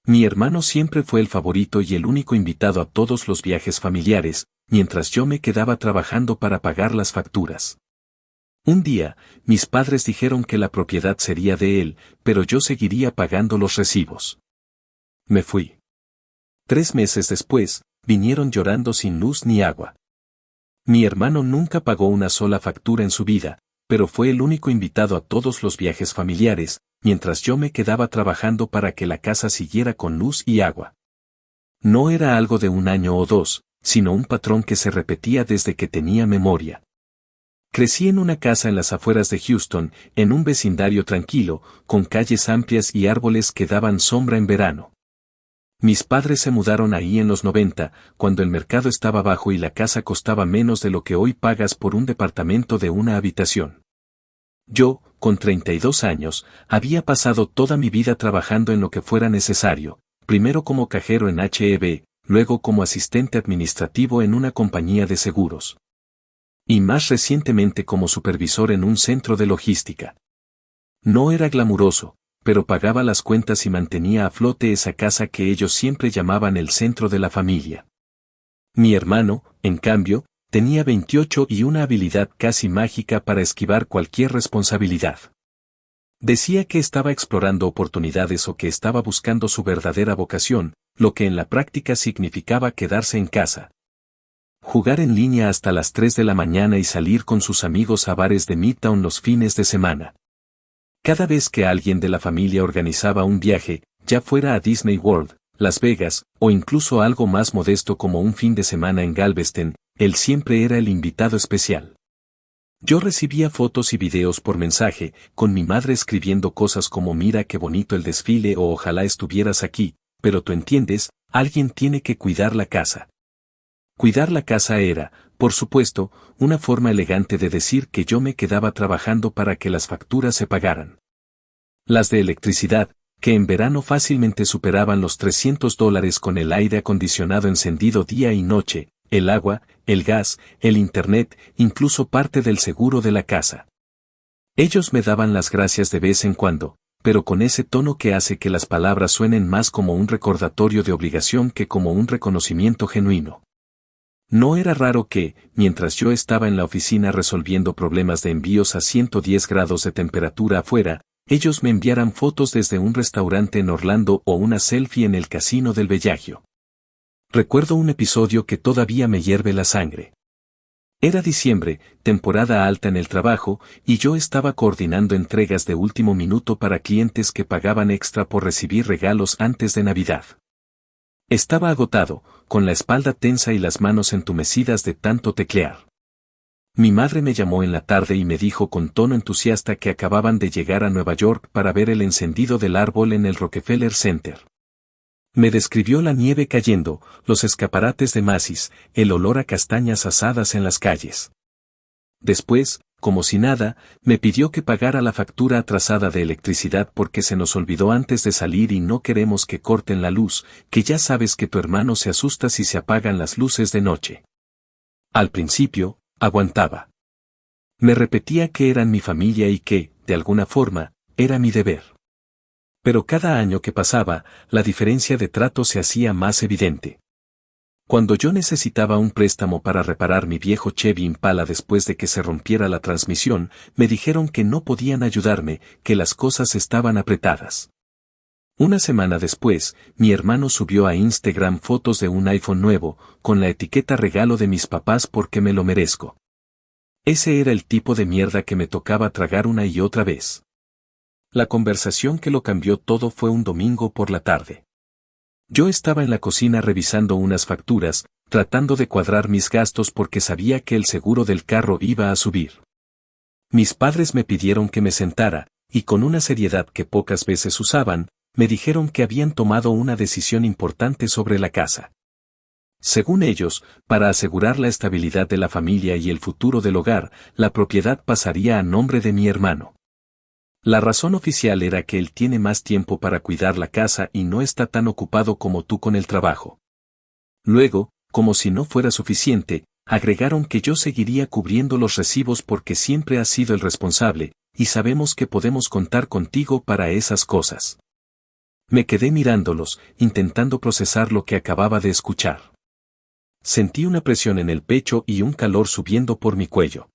Mi hermano siempre fue el favorito y el único invitado a todos los viajes familiares, mientras yo me quedaba trabajando para pagar las facturas. Un día, mis padres dijeron que la propiedad sería de él, pero yo seguiría pagando los recibos. Me fui. 3 meses después, vinieron llorando sin luz ni agua. Mi hermano nunca pagó una sola factura en su vida, pero fue el único invitado a todos los viajes familiares, mientras yo me quedaba trabajando para que la casa siguiera con luz y agua. No era algo de 1 año o 2, sino un patrón que se repetía desde que tenía memoria. Crecí en una casa en las afueras de Houston, en un vecindario tranquilo, con calles amplias y árboles que daban sombra en verano. Mis padres se mudaron ahí en los 90, cuando el mercado estaba bajo y la casa costaba menos de lo que hoy pagas por un departamento de 1 habitación. Yo, con 32 años, había pasado toda mi vida trabajando en lo que fuera necesario, primero como cajero en H-E-B, luego como asistente administrativo en una compañía de seguros. Y más recientemente como supervisor en un centro de logística. No era glamuroso, pero pagaba las cuentas y mantenía a flote esa casa que ellos siempre llamaban el centro de la familia. Mi hermano, en cambio, tenía 28 y una habilidad casi mágica para esquivar cualquier responsabilidad. Decía que estaba explorando oportunidades o que estaba buscando su verdadera vocación, lo que en la práctica significaba quedarse en casa. Jugar en línea hasta las 3 de la mañana y salir con sus amigos a bares de Midtown los fines de semana. Cada vez que alguien de la familia organizaba un viaje, ya fuera a Disney World, Las Vegas, o incluso algo más modesto como un fin de semana en Galveston, él siempre era el invitado especial. Yo recibía fotos y videos por mensaje, con mi madre escribiendo cosas como mira qué bonito el desfile o ojalá estuvieras aquí, pero tú entiendes, alguien tiene que cuidar la casa. Cuidar la casa era, por supuesto, una forma elegante de decir que yo me quedaba trabajando para que las facturas se pagaran. Las de electricidad, que en verano fácilmente superaban los $300 con el aire acondicionado encendido día y noche, el agua, el gas, el internet, incluso parte del seguro de la casa. Ellos me daban las gracias de vez en cuando, pero con ese tono que hace que las palabras suenen más como un recordatorio de obligación que como un reconocimiento genuino. No era raro que, mientras yo estaba en la oficina resolviendo problemas de envíos a 110 grados de temperatura afuera, ellos me enviaran fotos desde un restaurante en Orlando o una selfie en el casino del Bellagio. Recuerdo un episodio que todavía me hierve la sangre. Era diciembre, temporada alta en el trabajo, y yo estaba coordinando entregas de último minuto para clientes que pagaban extra por recibir regalos antes de Navidad. Estaba agotado, con la espalda tensa y las manos entumecidas de tanto teclear. Mi madre me llamó en la tarde y me dijo con tono entusiasta que acababan de llegar a Nueva York para ver el encendido del árbol en el Rockefeller Center. Me describió la nieve cayendo, los escaparates de Macy's, el olor a castañas asadas en las calles. Después, como si nada, me pidió que pagara la factura atrasada de electricidad porque se nos olvidó antes de salir y no queremos que corten la luz, que ya sabes que tu hermano se asusta si se apagan las luces de noche. Al principio, aguantaba. Me repetía que eran mi familia y que, de alguna forma, era mi deber. Pero cada año que pasaba, la diferencia de trato se hacía más evidente. Cuando yo necesitaba un préstamo para reparar mi viejo Chevy Impala después de que se rompiera la transmisión, me dijeron que no podían ayudarme, que las cosas estaban apretadas. Una semana después, mi hermano subió a Instagram fotos de un iPhone nuevo, con la etiqueta regalo de mis papás porque me lo merezco. Ese era el tipo de mierda que me tocaba tragar una y otra vez. La conversación que lo cambió todo fue un domingo por la tarde. Yo estaba en la cocina revisando unas facturas, tratando de cuadrar mis gastos porque sabía que el seguro del carro iba a subir. Mis padres me pidieron que me sentara, y con una seriedad que pocas veces usaban, me dijeron que habían tomado una decisión importante sobre la casa. Según ellos, para asegurar la estabilidad de la familia y el futuro del hogar, la propiedad pasaría a nombre de mi hermano. La razón oficial era que él tiene más tiempo para cuidar la casa y no está tan ocupado como tú con el trabajo. Luego, como si no fuera suficiente, agregaron que yo seguiría cubriendo los recibos porque siempre has sido el responsable, y sabemos que podemos contar contigo para esas cosas. Me quedé mirándolos, intentando procesar lo que acababa de escuchar. Sentí una presión en el pecho y un calor subiendo por mi cuello.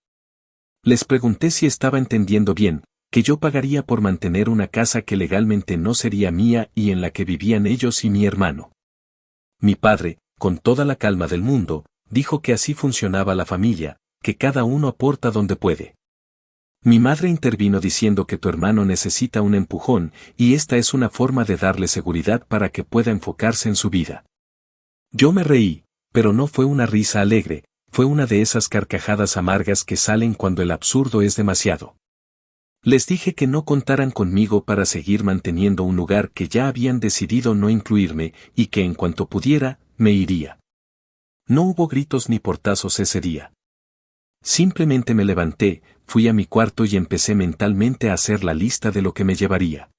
Les pregunté si estaba entendiendo bien, que yo pagaría por mantener una casa que legalmente no sería mía y en la que vivían ellos y mi hermano. Mi padre, con toda la calma del mundo, dijo que así funcionaba la familia, que cada uno aporta donde puede. Mi madre intervino diciendo que tu hermano necesita un empujón, y esta es una forma de darle seguridad para que pueda enfocarse en su vida. Yo me reí, pero no fue una risa alegre, fue una de esas carcajadas amargas que salen cuando el absurdo es demasiado. Les dije que no contaran conmigo para seguir manteniendo un lugar que ya habían decidido no incluirme, y que en cuanto pudiera, me iría. No hubo gritos ni portazos ese día. Simplemente me levanté, fui a mi cuarto y empecé mentalmente a hacer la lista de lo que me llevaría.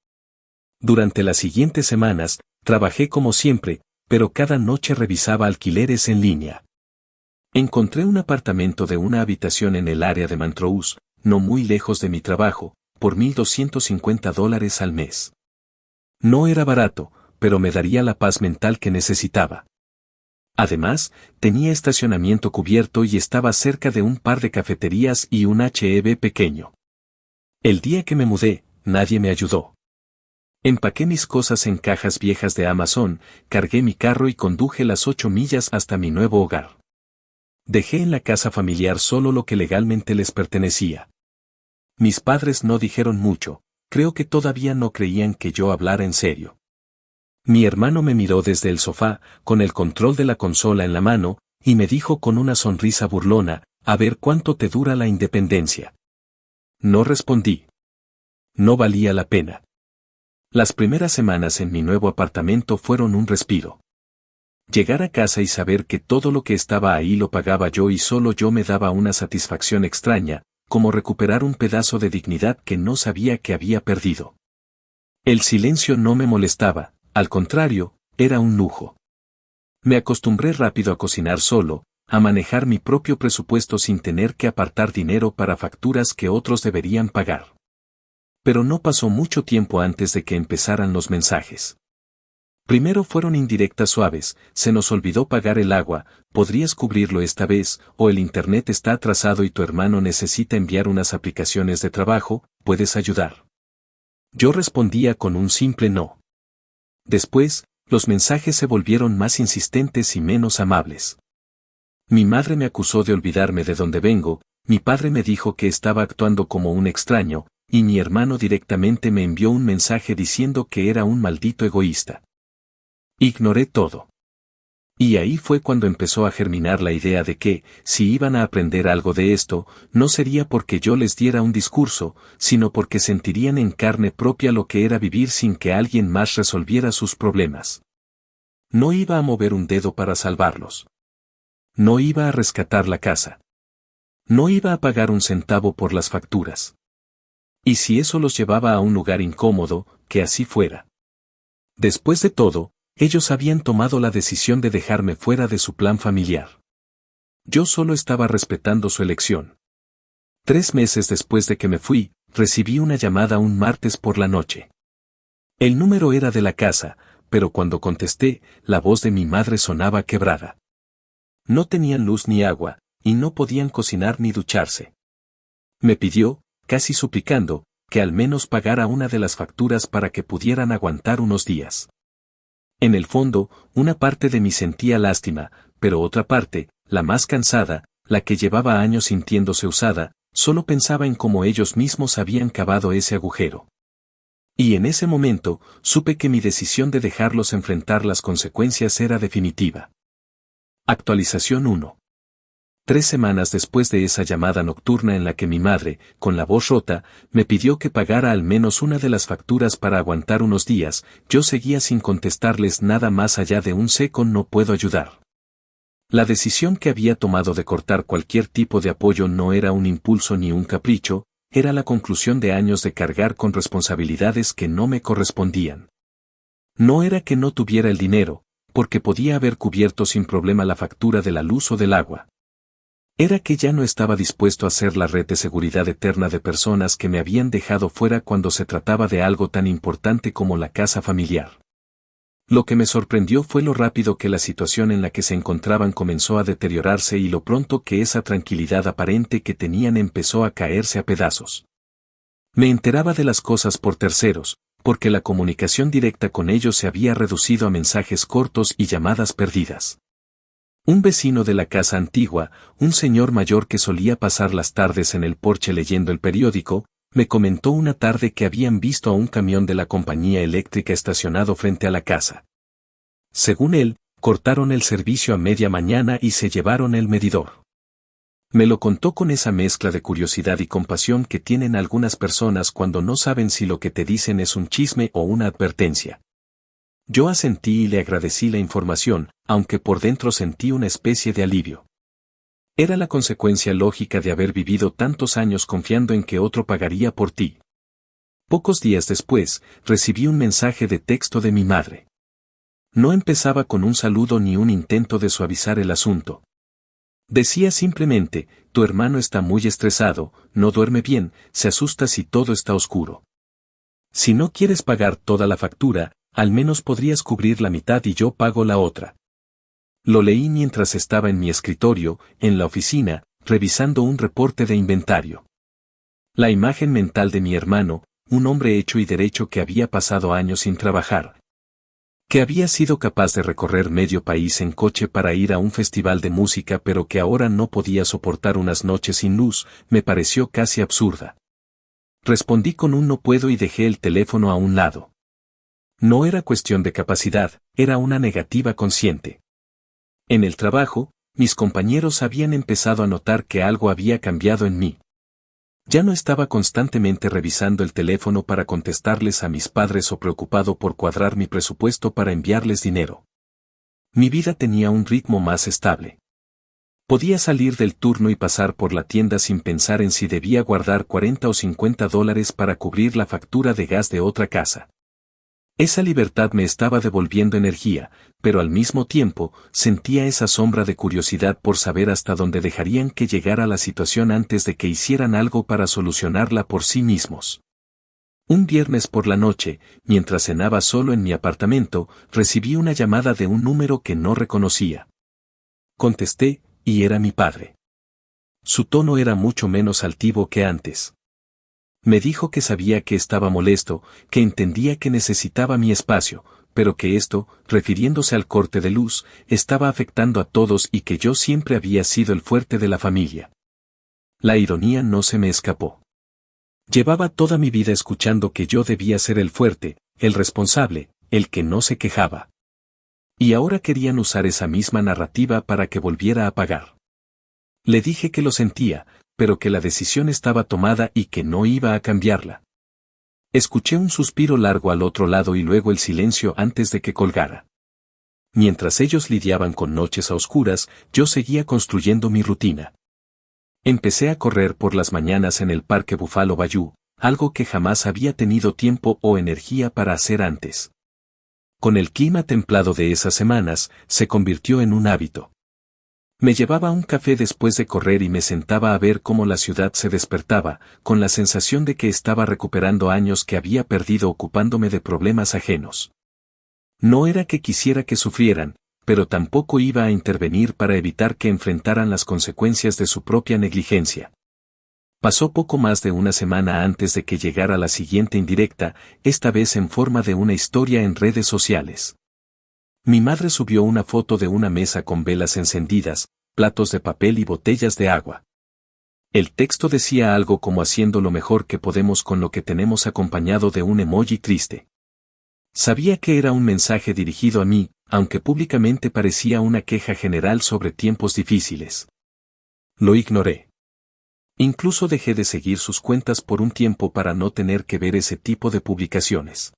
Durante las siguientes semanas, trabajé como siempre, pero cada noche revisaba alquileres en línea. Encontré un apartamento de una habitación en el área de Montrose, no muy lejos de mi trabajo, por $1,250 al mes. No era barato, pero me daría la paz mental que necesitaba. Además, tenía estacionamiento cubierto y estaba cerca de un par de cafeterías y un H-E-B pequeño. El día que me mudé, nadie me ayudó. Empaqué mis cosas en cajas viejas de Amazon, cargué mi carro y conduje las 8 millas hasta mi nuevo hogar. Dejé en la casa familiar solo lo que legalmente les pertenecía. Mis padres no dijeron mucho, creo que todavía no creían que yo hablara en serio. Mi hermano me miró desde el sofá, con el control de la consola en la mano, y me dijo con una sonrisa burlona, a ver cuánto te dura la independencia. No respondí. No valía la pena. Las primeras semanas en mi nuevo apartamento fueron un respiro. Llegar a casa y saber que todo lo que estaba ahí lo pagaba yo y solo yo me daba una satisfacción extraña, como recuperar un pedazo de dignidad que no sabía que había perdido. El silencio no me molestaba. Al contrario, era un lujo. Me acostumbré rápido a cocinar solo, a manejar mi propio presupuesto sin tener que apartar dinero para facturas que otros deberían pagar. Pero no pasó mucho tiempo antes de que empezaran los mensajes. Primero fueron indirectas suaves, se nos olvidó pagar el agua, podrías cubrirlo esta vez, o el internet está atrasado y tu hermano necesita enviar unas aplicaciones de trabajo, ¿puedes ayudar? Yo respondía con un simple no. Después, los mensajes se volvieron más insistentes y menos amables. Mi madre me acusó de olvidarme de dónde vengo, mi padre me dijo que estaba actuando como un extraño, y mi hermano directamente me envió un mensaje diciendo que era un maldito egoísta. Ignoré todo. Y ahí fue cuando empezó a germinar la idea de que, si iban a aprender algo de esto, no sería porque yo les diera un discurso, sino porque sentirían en carne propia lo que era vivir sin que alguien más resolviera sus problemas. No iba a mover un dedo para salvarlos. No iba a rescatar la casa. No iba a pagar un centavo por las facturas. Y si eso los llevaba a un lugar incómodo, que así fuera. Después de todo, ellos habían tomado la decisión de dejarme fuera de su plan familiar. Yo solo estaba respetando su elección. 3 meses después de que me fui, recibí una llamada un martes por la noche. El número era de la casa, pero cuando contesté, la voz de mi madre sonaba quebrada. No tenían luz ni agua, y no podían cocinar ni ducharse. Me pidió, casi suplicando, que al menos pagara una de las facturas para que pudieran aguantar unos días. En el fondo, una parte de mí sentía lástima, pero otra parte, la más cansada, la que llevaba años sintiéndose usada, solo pensaba en cómo ellos mismos habían cavado ese agujero. Y en ese momento, supe que mi decisión de dejarlos enfrentar las consecuencias era definitiva. Actualización 1. 3 semanas después de esa llamada nocturna en la que mi madre, con la voz rota, me pidió que pagara al menos una de las facturas para aguantar unos días, yo seguía sin contestarles nada más allá de un seco no puedo ayudar. La decisión que había tomado de cortar cualquier tipo de apoyo no era un impulso ni un capricho, era la conclusión de años de cargar con responsabilidades que no me correspondían. No era que no tuviera el dinero, porque podía haber cubierto sin problema la factura de la luz o del agua. Era que ya no estaba dispuesto a ser la red de seguridad eterna de personas que me habían dejado fuera cuando se trataba de algo tan importante como la casa familiar. Lo que me sorprendió fue lo rápido que la situación en la que se encontraban comenzó a deteriorarse y lo pronto que esa tranquilidad aparente que tenían empezó a caerse a pedazos. Me enteraba de las cosas por terceros, porque la comunicación directa con ellos se había reducido a mensajes cortos y llamadas perdidas. Un vecino de la casa antigua, un señor mayor que solía pasar las tardes en el porche leyendo el periódico, me comentó una tarde que habían visto a un camión de la compañía eléctrica estacionado frente a la casa. Según él, cortaron el servicio a media mañana y se llevaron el medidor. Me lo contó con esa mezcla de curiosidad y compasión que tienen algunas personas cuando no saben si lo que te dicen es un chisme o una advertencia. Yo asentí y le agradecí la información, aunque por dentro sentí una especie de alivio. Era la consecuencia lógica de haber vivido tantos años confiando en que otro pagaría por ti. Pocos días después, recibí un mensaje de texto de mi madre. No empezaba con un saludo ni un intento de suavizar el asunto. Decía simplemente, tu hermano está muy estresado, no duerme bien, se asusta si todo está oscuro. Si no quieres pagar toda la factura, al menos podrías cubrir la mitad y yo pago la otra. Lo leí mientras estaba en mi escritorio, en la oficina, revisando un reporte de inventario. La imagen mental de mi hermano, un hombre hecho y derecho que había pasado años sin trabajar. Que había sido capaz de recorrer medio país en coche para ir a un festival de música pero que ahora no podía soportar unas noches sin luz, me pareció casi absurda. Respondí con un no puedo y dejé el teléfono a un lado. No era cuestión de capacidad, era una negativa consciente. En el trabajo, mis compañeros habían empezado a notar que algo había cambiado en mí. Ya no estaba constantemente revisando el teléfono para contestarles a mis padres o preocupado por cuadrar mi presupuesto para enviarles dinero. Mi vida tenía un ritmo más estable. Podía salir del turno y pasar por la tienda sin pensar en si debía guardar $40 o $50 para cubrir la factura de gas de otra casa. Esa libertad me estaba devolviendo energía, pero al mismo tiempo, sentía esa sombra de curiosidad por saber hasta dónde dejarían que llegara la situación antes de que hicieran algo para solucionarla por sí mismos. Un viernes por la noche, mientras cenaba solo en mi apartamento, recibí una llamada de un número que no reconocía. Contesté, y era mi padre. Su tono era mucho menos altivo que antes. Me dijo que sabía que estaba molesto, que entendía que necesitaba mi espacio, pero que esto, refiriéndose al corte de luz, estaba afectando a todos y que yo siempre había sido el fuerte de la familia. La ironía no se me escapó. Llevaba toda mi vida escuchando que yo debía ser el fuerte, el responsable, el que no se quejaba. Y ahora querían usar esa misma narrativa para que volviera a pagar. Le dije que lo sentía, pero que la decisión estaba tomada y que no iba a cambiarla. Escuché un suspiro largo al otro lado y luego el silencio antes de que colgara. Mientras ellos lidiaban con noches a oscuras, yo seguía construyendo mi rutina. Empecé a correr por las mañanas en el Parque Buffalo Bayou, algo que jamás había tenido tiempo o energía para hacer antes. Con el clima templado de esas semanas, se convirtió en un hábito. Me llevaba un café después de correr y me sentaba a ver cómo la ciudad se despertaba, con la sensación de que estaba recuperando años que había perdido ocupándome de problemas ajenos. No era que quisiera que sufrieran, pero tampoco iba a intervenir para evitar que enfrentaran las consecuencias de su propia negligencia. Pasó poco más de una semana antes de que llegara la siguiente indirecta, esta vez en forma de una historia en redes sociales. Mi madre subió una foto de una mesa con velas encendidas, platos de papel y botellas de agua. El texto decía algo como haciendo lo mejor que podemos con lo que tenemos acompañado de un emoji triste. Sabía que era un mensaje dirigido a mí, aunque públicamente parecía una queja general sobre tiempos difíciles. Lo ignoré. Incluso dejé de seguir sus cuentas por un tiempo para no tener que ver ese tipo de publicaciones.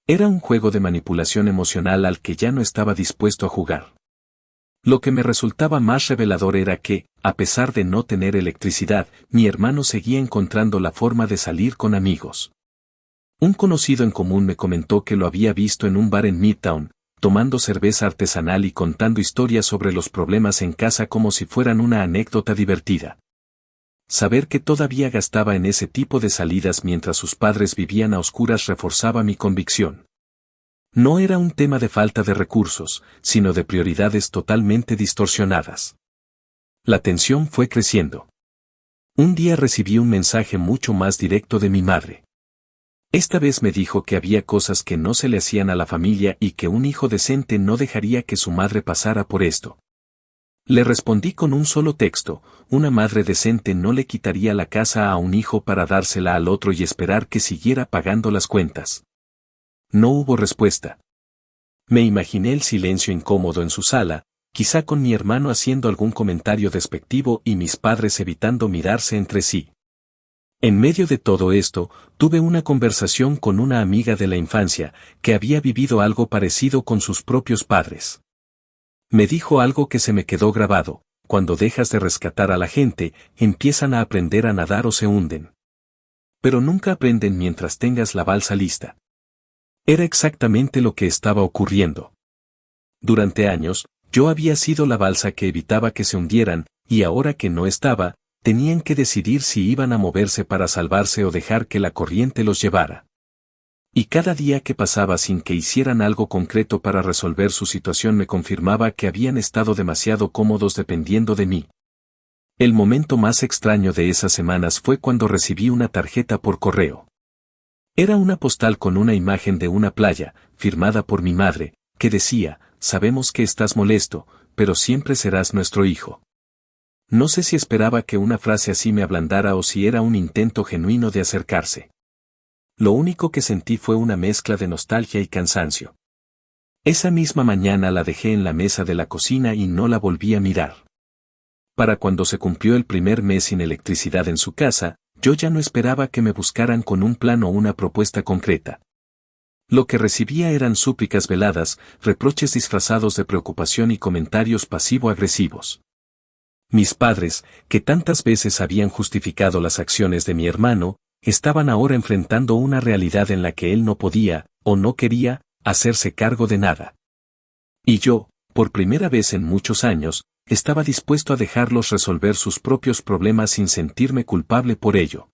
Era un juego de manipulación emocional al que ya no estaba dispuesto a jugar. Lo que me resultaba más revelador era que, a pesar de no tener electricidad, mi hermano seguía encontrando la forma de salir con amigos. Un conocido en común me comentó que lo había visto en un bar en Midtown, tomando cerveza artesanal y contando historias sobre los problemas en casa como si fueran una anécdota divertida. Saber que todavía gastaba en ese tipo de salidas mientras sus padres vivían a oscuras reforzaba mi convicción. No era un tema de falta de recursos, sino de prioridades totalmente distorsionadas. La tensión fue creciendo. Un día recibí un mensaje mucho más directo de mi madre. Esta vez me dijo que había cosas que no se le hacían a la familia y que un hijo decente no dejaría que su madre pasara por esto. Le respondí con un solo texto: una madre decente no le quitaría la casa a un hijo para dársela al otro y esperar que siguiera pagando las cuentas. No hubo respuesta. Me imaginé el silencio incómodo en su sala, quizá con mi hermano haciendo algún comentario despectivo y mis padres evitando mirarse entre sí. En medio de todo esto, tuve una conversación con una amiga de la infancia, que había vivido algo parecido con sus propios padres. Me dijo algo que se me quedó grabado: cuando dejas de rescatar a la gente, empiezan a aprender a nadar o se hunden. Pero nunca aprenden mientras tengas la balsa lista. Era exactamente lo que estaba ocurriendo. Durante años, yo había sido la balsa que evitaba que se hundieran, y ahora que no estaba, tenían que decidir si iban a moverse para salvarse o dejar que la corriente los llevara. Y cada día que pasaba sin que hicieran algo concreto para resolver su situación me confirmaba que habían estado demasiado cómodos dependiendo de mí. El momento más extraño de esas semanas fue cuando recibí una tarjeta por correo. Era una postal con una imagen de una playa, firmada por mi madre, que decía: sabemos que estás molesto, pero siempre serás nuestro hijo. No sé si esperaba que una frase así me ablandara o si era un intento genuino de acercarse. Lo único que sentí fue una mezcla de nostalgia y cansancio. Esa misma mañana la dejé en la mesa de la cocina y no la volví a mirar. Para cuando se cumplió el primer mes sin electricidad en su casa, yo ya no esperaba que me buscaran con un plan o una propuesta concreta. Lo que recibía eran súplicas veladas, reproches disfrazados de preocupación y comentarios pasivo-agresivos. Mis padres, que tantas veces habían justificado las acciones de mi hermano, estaban ahora enfrentando una realidad en la que él no podía, o no quería, hacerse cargo de nada. Y yo, por primera vez en muchos años, estaba dispuesto a dejarlos resolver sus propios problemas sin sentirme culpable por ello.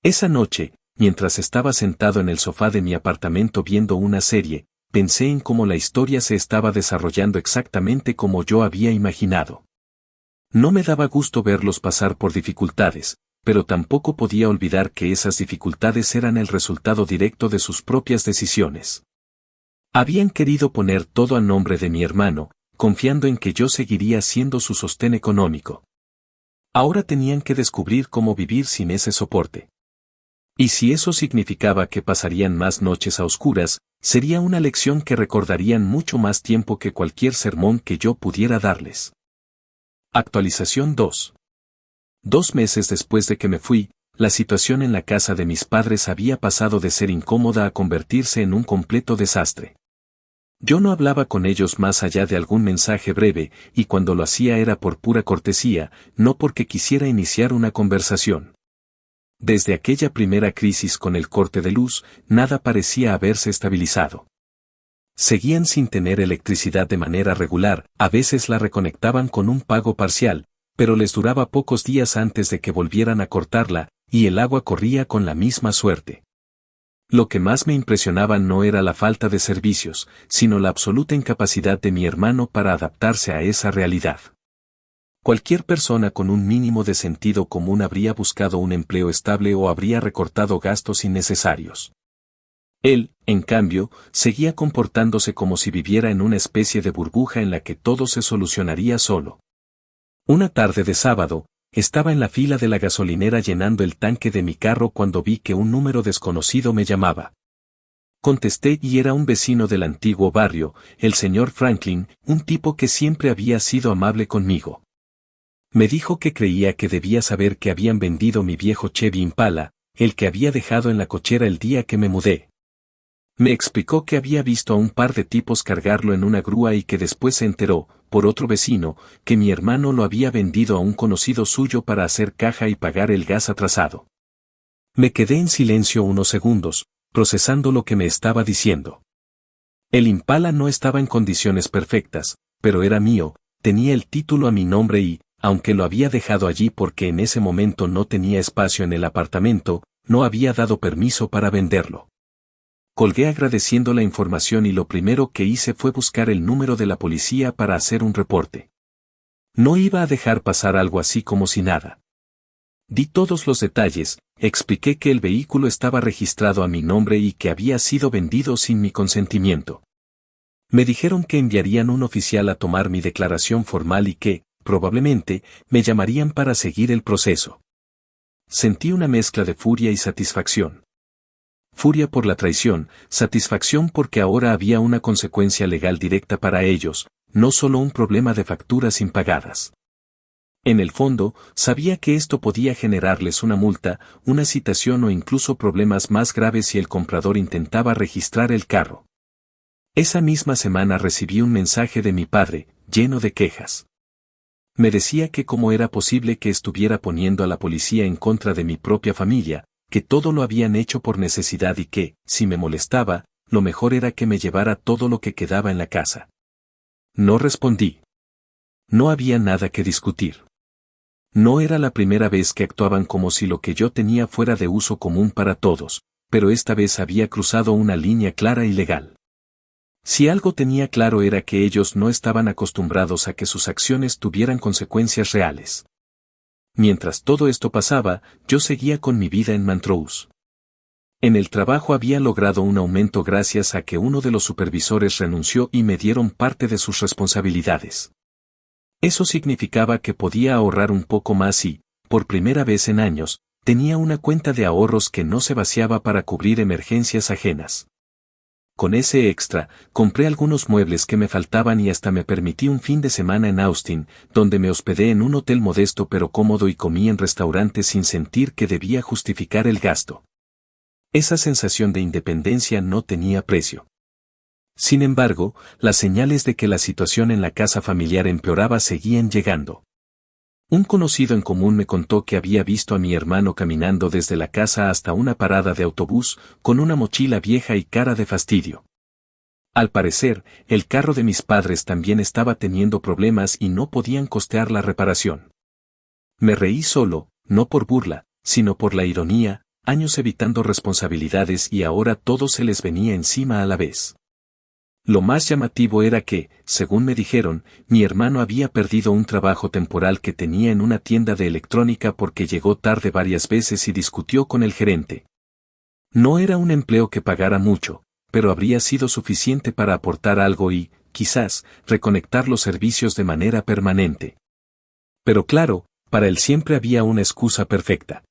Esa noche, mientras estaba sentado en el sofá de mi apartamento viendo una serie, pensé en cómo la historia se estaba desarrollando exactamente como yo había imaginado. No me daba gusto verlos pasar por dificultades, pero tampoco podía olvidar que esas dificultades eran el resultado directo de sus propias decisiones. Habían querido poner todo a nombre de mi hermano, confiando en que yo seguiría siendo su sostén económico. Ahora tenían que descubrir cómo vivir sin ese soporte. Y si eso significaba que pasarían más noches a oscuras, sería una lección que recordarían mucho más tiempo que cualquier sermón que yo pudiera darles. Actualización 2. 2 meses después de que me fui, la situación en la casa de mis padres había pasado de ser incómoda a convertirse en un completo desastre. Yo no hablaba con ellos más allá de algún mensaje breve, y cuando lo hacía era por pura cortesía, no porque quisiera iniciar una conversación. Desde aquella primera crisis con el corte de luz, nada parecía haberse estabilizado. Seguían sin tener electricidad de manera regular, a veces la reconectaban con un pago parcial, pero les duraba pocos días antes de que volvieran a cortarla, y el agua corría con la misma suerte. Lo que más me impresionaba no era la falta de servicios, sino la absoluta incapacidad de mi hermano para adaptarse a esa realidad. Cualquier persona con un mínimo de sentido común habría buscado un empleo estable o habría recortado gastos innecesarios. Él, en cambio, seguía comportándose como si viviera en una especie de burbuja en la que todo se solucionaría solo. Una tarde de sábado, estaba en la fila de la gasolinera llenando el tanque de mi carro cuando vi que un número desconocido me llamaba. Contesté y era un vecino del antiguo barrio, el señor Franklin, un tipo que siempre había sido amable conmigo. Me dijo que creía que debía saber que habían vendido mi viejo Chevy Impala, el que había dejado en la cochera el día que me mudé. Me explicó que había visto a un par de tipos cargarlo en una grúa y que después se enteró, por otro vecino, que mi hermano lo había vendido a un conocido suyo para hacer caja y pagar el gas atrasado. Me quedé en silencio unos segundos, procesando lo que me estaba diciendo. El Impala no estaba en condiciones perfectas, pero era mío, tenía el título a mi nombre y, aunque lo había dejado allí porque en ese momento no tenía espacio en el apartamento, no había dado permiso para venderlo. Colgué agradeciendo la información y lo primero que hice fue buscar el número de la policía para hacer un reporte. No iba a dejar pasar algo así como si nada. Di todos los detalles, expliqué que el vehículo estaba registrado a mi nombre y que había sido vendido sin mi consentimiento. Me dijeron que enviarían un oficial a tomar mi declaración formal y que, probablemente, me llamarían para seguir el proceso. Sentí una mezcla de furia y satisfacción. Furia por la traición, satisfacción porque ahora había una consecuencia legal directa para ellos, no solo un problema de facturas impagadas. En el fondo, sabía que esto podía generarles una multa, una citación o incluso problemas más graves si el comprador intentaba registrar el carro. Esa misma semana recibí un mensaje de mi padre, lleno de quejas. Me decía que cómo era posible que estuviera poniendo a la policía en contra de mi propia familia, que todo lo habían hecho por necesidad y que, si me molestaba, lo mejor era que me llevara todo lo que quedaba en la casa. No respondí. No había nada que discutir. No era la primera vez que actuaban como si lo que yo tenía fuera de uso común para todos, pero esta vez había cruzado una línea clara y legal. Si algo tenía claro era que ellos no estaban acostumbrados a que sus acciones tuvieran consecuencias reales. Mientras todo esto pasaba, yo seguía con mi vida en Montrose. En el trabajo había logrado un aumento gracias a que uno de los supervisores renunció y me dieron parte de sus responsabilidades. Eso significaba que podía ahorrar un poco más y, por primera vez en años, tenía una cuenta de ahorros que no se vaciaba para cubrir emergencias ajenas. Con ese extra, compré algunos muebles que me faltaban y hasta me permití un fin de semana en Austin, donde me hospedé en un hotel modesto pero cómodo y comí en restaurantes sin sentir que debía justificar el gasto. Esa sensación de independencia no tenía precio. Sin embargo, las señales de que la situación en la casa familiar empeoraba seguían llegando. Un conocido en común me contó que había visto a mi hermano caminando desde la casa hasta una parada de autobús, con una mochila vieja y cara de fastidio. Al parecer, el carro de mis padres también estaba teniendo problemas y no podían costear la reparación. Me reí solo, no por burla, sino por la ironía, años evitando responsabilidades y ahora todo se les venía encima a la vez. Lo más llamativo era que, según me dijeron, mi hermano había perdido un trabajo temporal que tenía en una tienda de electrónica porque llegó tarde varias veces y discutió con el gerente. No era un empleo que pagara mucho, pero habría sido suficiente para aportar algo y, quizás, reconectar los servicios de manera permanente. Pero claro, para él siempre había una excusa perfecta.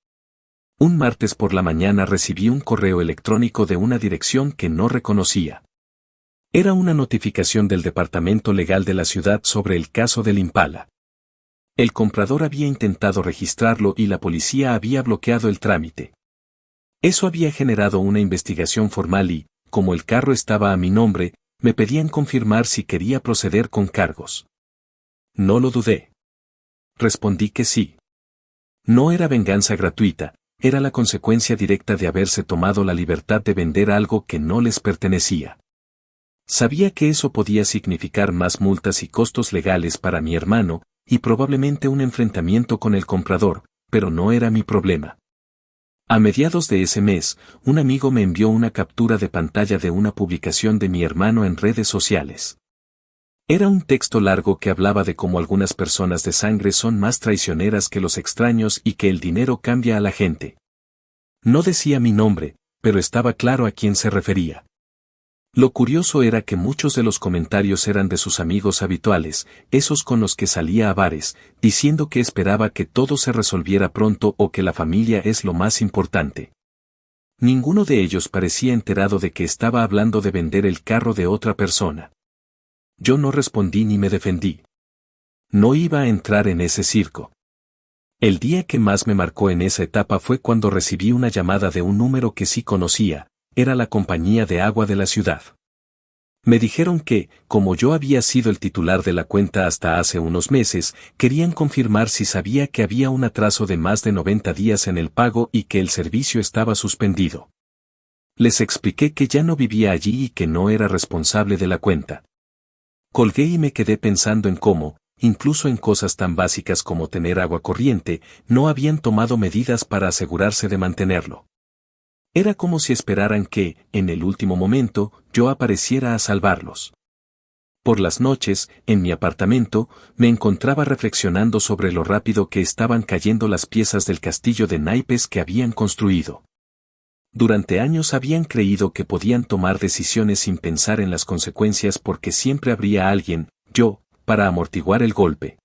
Un martes por la mañana recibí un correo electrónico de una dirección que no reconocía. Era una notificación del departamento legal de la ciudad sobre el caso del Impala. El comprador había intentado registrarlo y la policía había bloqueado el trámite. Eso había generado una investigación formal y, como el carro estaba a mi nombre, me pedían confirmar si quería proceder con cargos. No lo dudé. Respondí que sí. No era venganza gratuita, era la consecuencia directa de haberse tomado la libertad de vender algo que no les pertenecía. Sabía que eso podía significar más multas y costos legales para mi hermano, y probablemente un enfrentamiento con el comprador, pero no era mi problema. A mediados de ese mes, un amigo me envió una captura de pantalla de una publicación de mi hermano en redes sociales. Era un texto largo que hablaba de cómo algunas personas de sangre son más traicioneras que los extraños y que el dinero cambia a la gente. No decía mi nombre, pero estaba claro a quién se refería. Lo curioso era que muchos de los comentarios eran de sus amigos habituales, esos con los que salía a bares, diciendo que esperaba que todo se resolviera pronto o que la familia es lo más importante. Ninguno de ellos parecía enterado de que estaba hablando de vender el carro de otra persona. Yo no respondí ni me defendí. No iba a entrar en ese circo. El día que más me marcó en esa etapa fue cuando recibí una llamada de un número que sí conocía. Era la compañía de agua de la ciudad. Me dijeron que, como yo había sido el titular de la cuenta hasta hace unos meses, querían confirmar si sabía que había un atraso de más de 90 días en el pago y que el servicio estaba suspendido. Les expliqué que ya no vivía allí y que no era responsable de la cuenta. Colgué y me quedé pensando en cómo, incluso en cosas tan básicas como tener agua corriente, no habían tomado medidas para asegurarse de mantenerlo. Era como si esperaran que, en el último momento, yo apareciera a salvarlos. Por las noches, en mi apartamento, me encontraba reflexionando sobre lo rápido que estaban cayendo las piezas del castillo de naipes que habían construido. Durante años habían creído que podían tomar decisiones sin pensar en las consecuencias porque siempre habría alguien, yo, para amortiguar el golpe.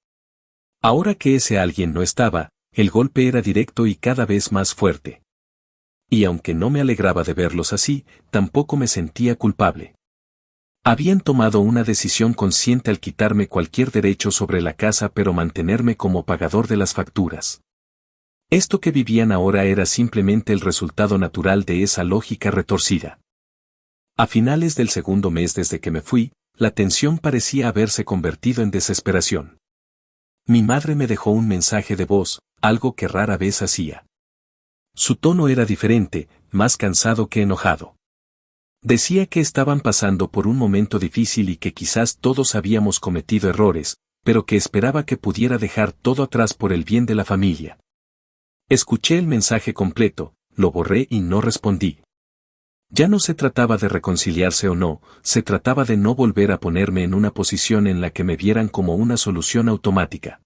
Ahora que ese alguien no estaba, el golpe era directo y cada vez más fuerte. Y aunque no me alegraba de verlos así, tampoco me sentía culpable. Habían tomado una decisión consciente al quitarme cualquier derecho sobre la casa pero mantenerme como pagador de las facturas. Esto que vivían ahora era simplemente el resultado natural de esa lógica retorcida. A finales del segundo mes desde que me fui, la tensión parecía haberse convertido en desesperación. Mi madre me dejó un mensaje de voz, algo que rara vez hacía. Su tono era diferente, más cansado que enojado. Decía que estaban pasando por un momento difícil y que quizás todos habíamos cometido errores, pero que esperaba que pudiera dejar todo atrás por el bien de la familia. Escuché el mensaje completo, lo borré y no respondí. Ya no se trataba de reconciliarse o no, se trataba de no volver a ponerme en una posición en la que me vieran como una solución automática.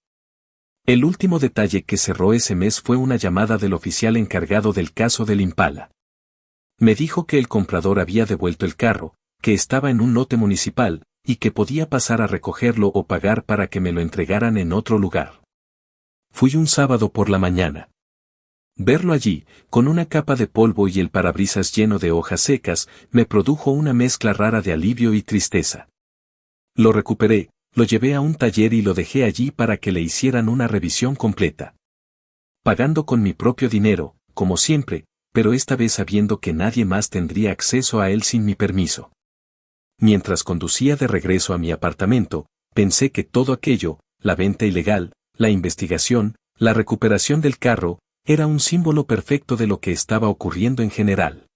El último detalle que cerró ese mes fue una llamada del oficial encargado del caso del Impala. Me dijo que el comprador había devuelto el carro, que estaba en un lote municipal, y que podía pasar a recogerlo o pagar para que me lo entregaran en otro lugar. Fui un sábado por la mañana. Verlo allí, con una capa de polvo y el parabrisas lleno de hojas secas, me produjo una mezcla rara de alivio y tristeza. Lo recuperé, lo llevé a un taller y lo dejé allí para que le hicieran una revisión completa. Pagando con mi propio dinero, como siempre, pero esta vez sabiendo que nadie más tendría acceso a él sin mi permiso. Mientras conducía de regreso a mi apartamento, pensé que todo aquello, la venta ilegal, la investigación, la recuperación del carro, era un símbolo perfecto de lo que estaba ocurriendo en general.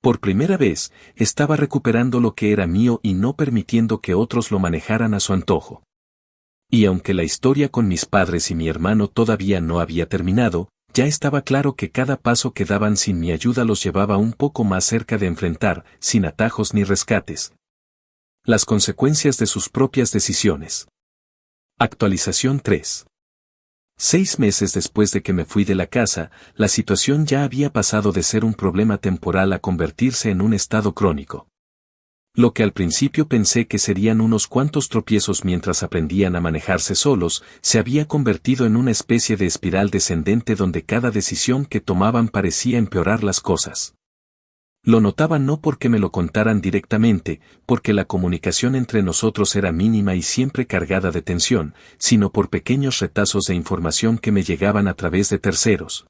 Por primera vez, estaba recuperando lo que era mío y no permitiendo que otros lo manejaran a su antojo. Y aunque la historia con mis padres y mi hermano todavía no había terminado, ya estaba claro que cada paso que daban sin mi ayuda los llevaba un poco más cerca de enfrentar, sin atajos ni rescates, las consecuencias de sus propias decisiones. Actualización 3. 6 meses después de que me fui de la casa, la situación ya había pasado de ser un problema temporal a convertirse en un estado crónico. Lo que al principio pensé que serían unos cuantos tropiezos mientras aprendían a manejarse solos, se había convertido en una especie de espiral descendente donde cada decisión que tomaban parecía empeorar las cosas. Lo notaba no porque me lo contaran directamente, porque la comunicación entre nosotros era mínima y siempre cargada de tensión, sino por pequeños retazos de información que me llegaban a través de terceros.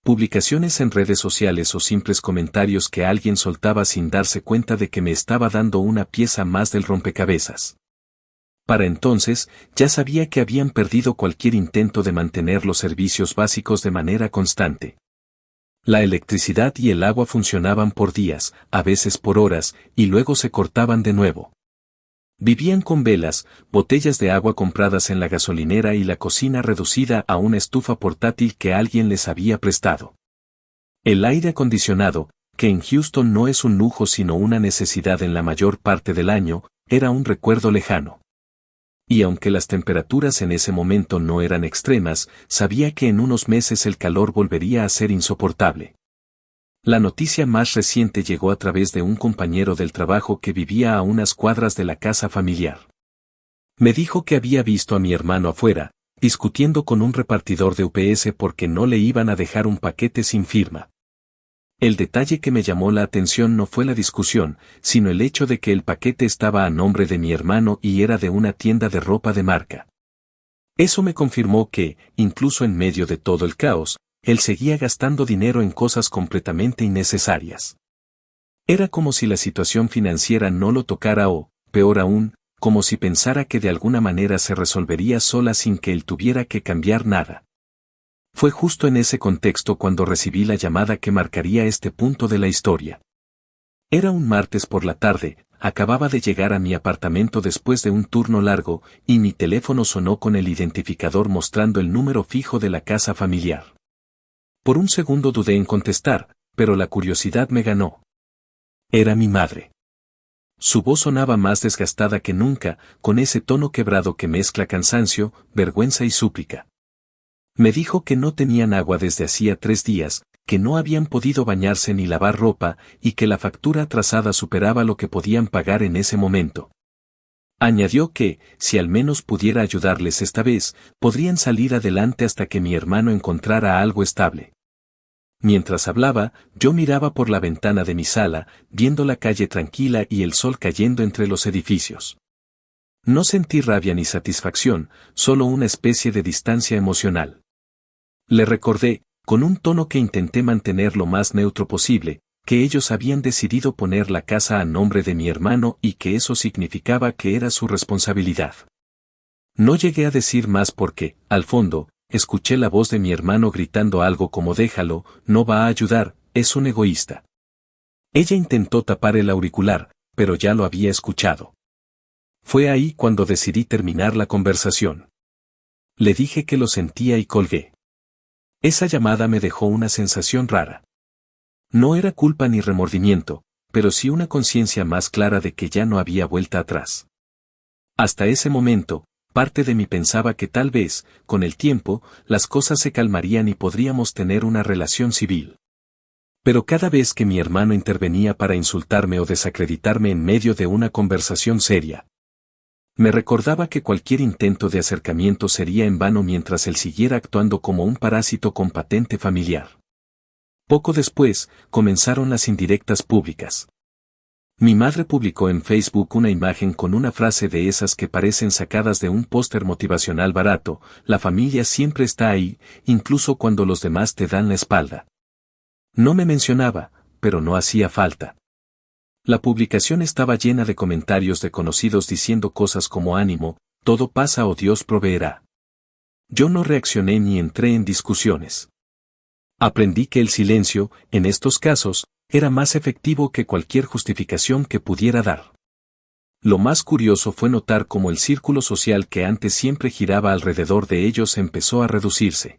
Publicaciones en redes sociales o simples comentarios que alguien soltaba sin darse cuenta de que me estaba dando una pieza más del rompecabezas. Para entonces, ya sabía que habían perdido cualquier intento de mantener los servicios básicos de manera constante. La electricidad y el agua funcionaban por días, a veces por horas, y luego se cortaban de nuevo. Vivían con velas, botellas de agua compradas en la gasolinera y la cocina reducida a una estufa portátil que alguien les había prestado. El aire acondicionado, que en Houston no es un lujo sino una necesidad en la mayor parte del año, era un recuerdo lejano. Y aunque las temperaturas en ese momento no eran extremas, sabía que en unos meses el calor volvería a ser insoportable. La noticia más reciente llegó a través de un compañero del trabajo que vivía a unas cuadras de la casa familiar. Me dijo que había visto a mi hermano afuera, discutiendo con un repartidor de UPS porque no le iban a dejar un paquete sin firma. El detalle que me llamó la atención no fue la discusión, sino el hecho de que el paquete estaba a nombre de mi hermano y era de una tienda de ropa de marca. Eso me confirmó que, incluso en medio de todo el caos, él seguía gastando dinero en cosas completamente innecesarias. Era como si la situación financiera no lo tocara o, peor aún, como si pensara que de alguna manera se resolvería sola sin que él tuviera que cambiar nada. Fue justo en ese contexto cuando recibí la llamada que marcaría este punto de la historia. Era un martes por la tarde, acababa de llegar a mi apartamento después de un turno largo, y mi teléfono sonó con el identificador mostrando el número fijo de la casa familiar. Por un segundo dudé en contestar, pero la curiosidad me ganó. Era mi madre. Su voz sonaba más desgastada que nunca, con ese tono quebrado que mezcla cansancio, vergüenza y súplica. Me dijo que no tenían agua desde hacía 3 días, que no habían podido bañarse ni lavar ropa, y que la factura atrasada superaba lo que podían pagar en ese momento. Añadió que, si al menos pudiera ayudarles esta vez, podrían salir adelante hasta que mi hermano encontrara algo estable. Mientras hablaba, yo miraba por la ventana de mi sala, viendo la calle tranquila y el sol cayendo entre los edificios. No sentí rabia ni satisfacción, solo una especie de distancia emocional. Le recordé, con un tono que intenté mantener lo más neutro posible, que ellos habían decidido poner la casa a nombre de mi hermano y que eso significaba que era su responsabilidad. No llegué a decir más porque, al fondo, escuché la voz de mi hermano gritando algo como déjalo, no va a ayudar, es un egoísta. Ella intentó tapar el auricular, pero ya lo había escuchado. Fue ahí cuando decidí terminar la conversación. Le dije que lo sentía y colgué. Esa llamada me dejó una sensación rara. No era culpa ni remordimiento, pero sí una conciencia más clara de que ya no había vuelta atrás. Hasta ese momento, parte de mí pensaba que tal vez, con el tiempo, las cosas se calmarían y podríamos tener una relación civil. Pero cada vez que mi hermano intervenía para insultarme o desacreditarme en medio de una conversación seria, me recordaba que cualquier intento de acercamiento sería en vano mientras él siguiera actuando como un parásito con patente familiar. Poco después, comenzaron las indirectas públicas. Mi madre publicó en Facebook una imagen con una frase de esas que parecen sacadas de un póster motivacional barato, la familia siempre está ahí, incluso cuando los demás te dan la espalda. No me mencionaba, pero no hacía falta. La publicación estaba llena de comentarios de conocidos diciendo cosas como ánimo, todo pasa o Dios proveerá. Yo no reaccioné ni entré en discusiones. Aprendí que el silencio, en estos casos, era más efectivo que cualquier justificación que pudiera dar. Lo más curioso fue notar cómo el círculo social que antes siempre giraba alrededor de ellos empezó a reducirse.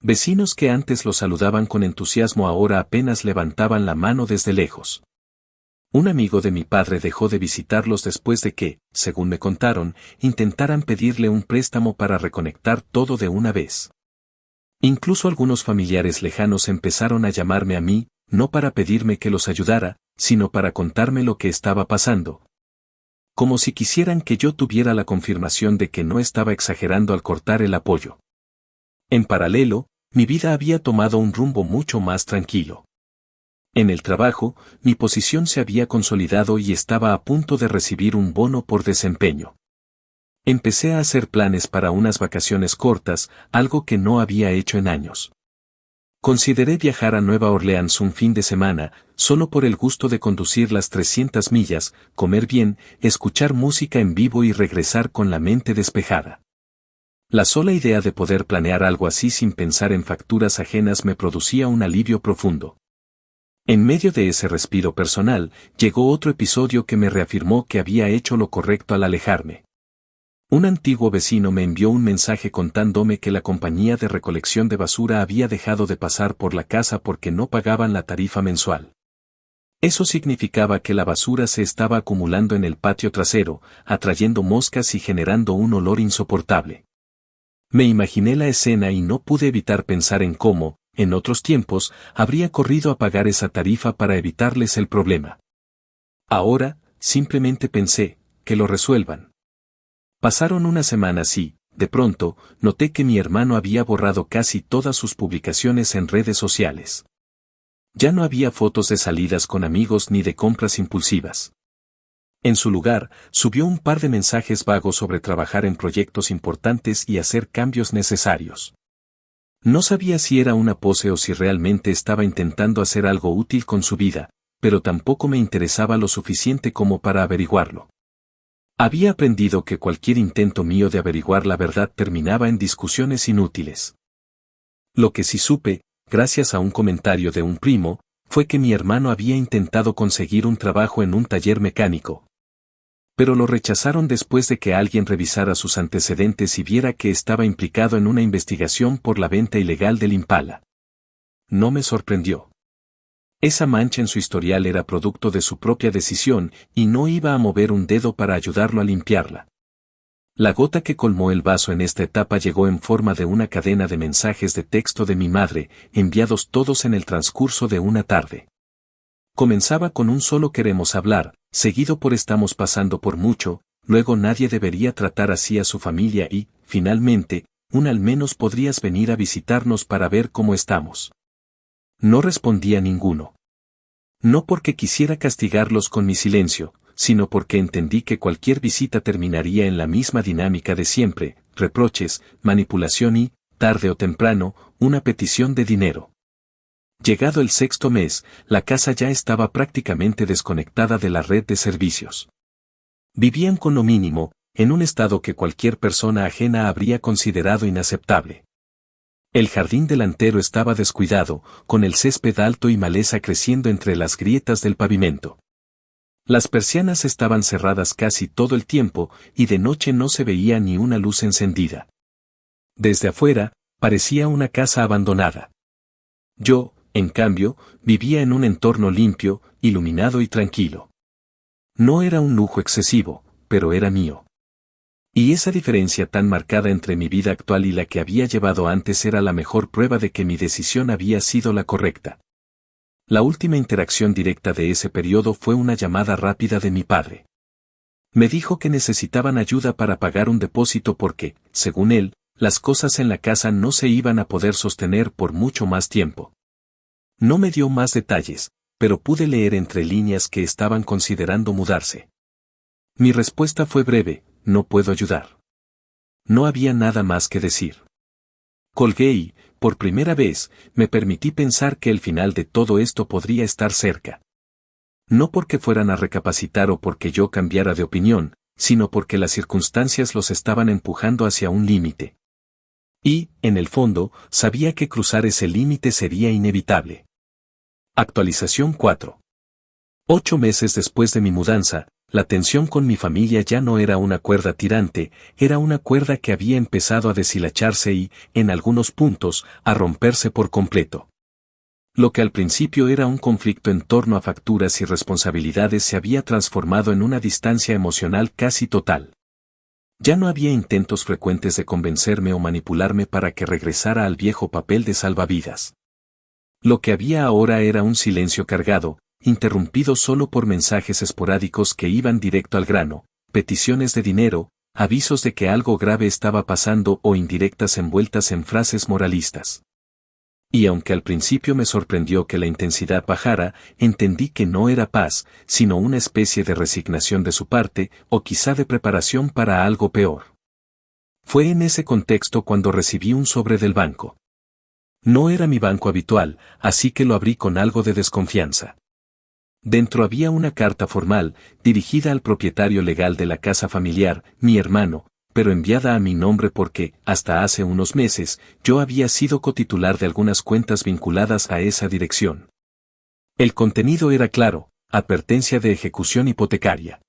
Vecinos que antes los saludaban con entusiasmo ahora apenas levantaban la mano desde lejos. Un amigo de mi padre dejó de visitarlos después de que, según me contaron, intentaran pedirle un préstamo para reconectar todo de una vez. Incluso algunos familiares lejanos empezaron a llamarme a mí, no para pedirme que los ayudara, sino para contarme lo que estaba pasando. Como si quisieran que yo tuviera la confirmación de que no estaba exagerando al cortar el apoyo. En paralelo, mi vida había tomado un rumbo mucho más tranquilo. En el trabajo, mi posición se había consolidado y estaba a punto de recibir un bono por desempeño. Empecé a hacer planes para unas vacaciones cortas, algo que no había hecho en años. Consideré viajar a Nueva Orleans un fin de semana, solo por el gusto de conducir las 300 millas, comer bien, escuchar música en vivo y regresar con la mente despejada. La sola idea de poder planear algo así sin pensar en facturas ajenas me producía un alivio profundo. En medio de ese respiro personal, llegó otro episodio que me reafirmó que había hecho lo correcto al alejarme. Un antiguo vecino me envió un mensaje contándome que la compañía de recolección de basura había dejado de pasar por la casa porque no pagaban la tarifa mensual. Eso significaba que la basura se estaba acumulando en el patio trasero, atrayendo moscas y generando un olor insoportable. Me imaginé la escena y no pude evitar pensar en cómo, en otros tiempos, habría corrido a pagar esa tarifa para evitarles el problema. Ahora, simplemente pensé, que lo resuelvan. Pasaron unas semanas y, de pronto, noté que mi hermano había borrado casi todas sus publicaciones en redes sociales. Ya no había fotos de salidas con amigos ni de compras impulsivas. En su lugar, subió un par de mensajes vagos sobre trabajar en proyectos importantes y hacer cambios necesarios. No sabía si era una pose o si realmente estaba intentando hacer algo útil con su vida, pero tampoco me interesaba lo suficiente como para averiguarlo. Había aprendido que cualquier intento mío de averiguar la verdad terminaba en discusiones inútiles. Lo que sí supe, gracias a un comentario de un primo, fue que mi hermano había intentado conseguir un trabajo en un taller mecánico. Pero lo rechazaron después de que alguien revisara sus antecedentes y viera que estaba implicado en una investigación por la venta ilegal del Impala. No me sorprendió. Esa mancha en su historial era producto de su propia decisión y no iba a mover un dedo para ayudarlo a limpiarla. La gota que colmó el vaso en esta etapa llegó en forma de una cadena de mensajes de texto de mi madre, enviados todos en el transcurso de una tarde. Comenzaba con un solo queremos hablar, seguido por estamos pasando por mucho, luego nadie debería tratar así a su familia y, finalmente, un al menos podrías venir a visitarnos para ver cómo estamos. No respondía ninguno. No porque quisiera castigarlos con mi silencio, sino porque entendí que cualquier visita terminaría en la misma dinámica de siempre, reproches, manipulación y, tarde o temprano, una petición de dinero. Llegado el 6º mes, la casa ya estaba prácticamente desconectada de la red de servicios. Vivían con lo mínimo, en un estado que cualquier persona ajena habría considerado inaceptable. El jardín delantero estaba descuidado, con el césped alto y maleza creciendo entre las grietas del pavimento. Las persianas estaban cerradas casi todo el tiempo, y de noche no se veía ni una luz encendida. Desde afuera, parecía una casa abandonada. Yo, en cambio, vivía en un entorno limpio, iluminado y tranquilo. No era un lujo excesivo, pero era mío. Y esa diferencia tan marcada entre mi vida actual y la que había llevado antes era la mejor prueba de que mi decisión había sido la correcta. La última interacción directa de ese periodo fue una llamada rápida de mi padre. Me dijo que necesitaban ayuda para pagar un depósito porque, según él, las cosas en la casa no se iban a poder sostener por mucho más tiempo. No me dio más detalles, pero pude leer entre líneas que estaban considerando mudarse. Mi respuesta fue breve: no puedo ayudar. No había nada más que decir. Colgué y, por primera vez, me permití pensar que el final de todo esto podría estar cerca. No porque fueran a recapacitar o porque yo cambiara de opinión, sino porque las circunstancias los estaban empujando hacia un límite. Y, en el fondo, sabía que cruzar ese límite sería inevitable. Actualización 4. 8 meses después de mi mudanza, la tensión con mi familia ya no era una cuerda tirante, era una cuerda que había empezado a deshilacharse y, en algunos puntos, a romperse por completo. Lo que al principio era un conflicto en torno a facturas y responsabilidades se había transformado en una distancia emocional casi total. Ya no había intentos frecuentes de convencerme o manipularme para que regresara al viejo papel de salvavidas. Lo que había ahora era un silencio cargado, interrumpido solo por mensajes esporádicos que iban directo al grano, peticiones de dinero, avisos de que algo grave estaba pasando o indirectas envueltas en frases moralistas. Y aunque al principio me sorprendió que la intensidad bajara, entendí que no era paz, sino una especie de resignación de su parte, o quizá de preparación para algo peor. Fue en ese contexto cuando recibí un sobre del banco. No era mi banco habitual, así que lo abrí con algo de desconfianza. Dentro había una carta formal, dirigida al propietario legal de la casa familiar, mi hermano, pero enviada a mi nombre porque, hasta hace unos meses, yo había sido cotitular de algunas cuentas vinculadas a esa dirección. El contenido era claro: advertencia de ejecución hipotecaria.